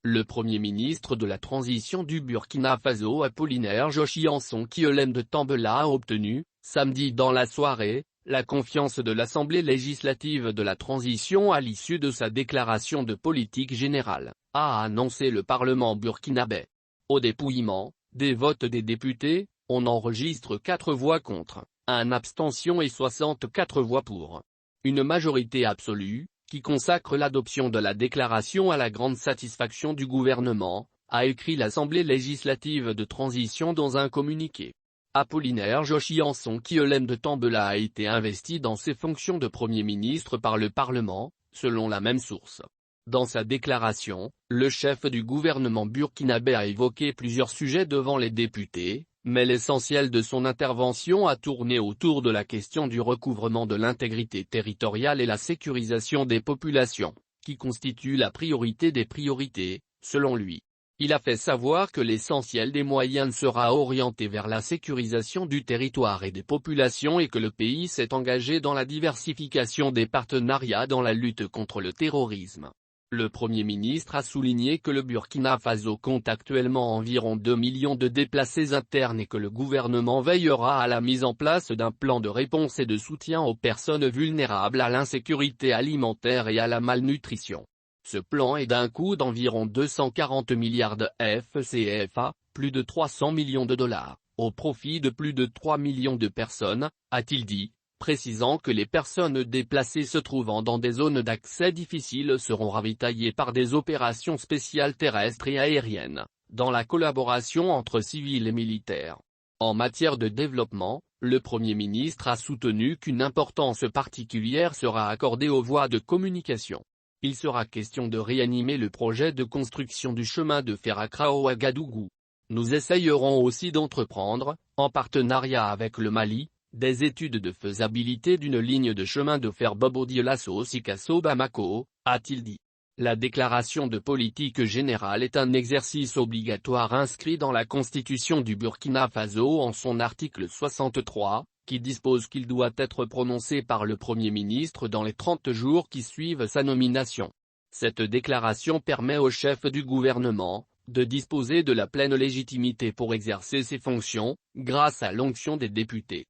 Le Premier ministre de la transition du Burkina Faso Apollinaire Jochianson Kyolem de Tambela a obtenu, samedi dans la soirée, la confiance de l'Assemblée législative de la transition à l'issue de sa déclaration de politique générale, a annoncé le Parlement burkinabé. Au dépouillement des votes des députés, on enregistre 4 voix contre, 1 abstention et 64 voix pour. Une majorité absolue, qui consacre l'adoption de la déclaration à la grande satisfaction du gouvernement, a écrit l'Assemblée législative de transition dans un communiqué. Apollinaire Jochianson Kyolem de Tambela a été investi dans ses fonctions de Premier ministre par le Parlement, selon la même source. Dans sa déclaration, le chef du gouvernement burkinabé a évoqué plusieurs sujets devant les députés, mais l'essentiel de son intervention a tourné autour de la question du recouvrement de l'intégrité territoriale et la sécurisation des populations, qui constitue la priorité des priorités, selon lui. Il a fait savoir que l'essentiel des moyens sera orienté vers la sécurisation du territoire et des populations et que le pays s'est engagé dans la diversification des partenariats dans la lutte contre le terrorisme. Le Premier ministre a souligné que le Burkina Faso compte actuellement environ 2 millions de déplacés internes et que le gouvernement veillera à la mise en place d'un plan de réponse et de soutien aux personnes vulnérables à l'insécurité alimentaire et à la malnutrition. Ce plan est d'un coût d'environ 240 milliards de FCFA, plus de 300 millions de dollars, au profit de plus de 3 millions de personnes, a-t-il dit, précisant que les personnes déplacées se trouvant dans des zones d'accès difficiles seront ravitaillées par des opérations spéciales terrestres et aériennes, dans la collaboration entre civils et militaires. En matière de développement, le Premier ministre a soutenu qu'une importance particulière sera accordée aux voies de communication. Il sera question de réanimer le projet de construction du chemin de fer Accra-Ouagadougou. Nous essayerons aussi d'entreprendre, en partenariat avec le Mali, des études de faisabilité d'une ligne de chemin de fer Bobo-Dioulasso-Sikasso-Bamako, a-t-il dit. La déclaration de politique générale est un exercice obligatoire inscrit dans la Constitution du Burkina Faso en son article 63, qui dispose qu'il doit être prononcé par le Premier ministre dans les 30 jours qui suivent sa nomination. Cette déclaration permet au chef du gouvernement de disposer de la pleine légitimité pour exercer ses fonctions, grâce à l'onction des députés.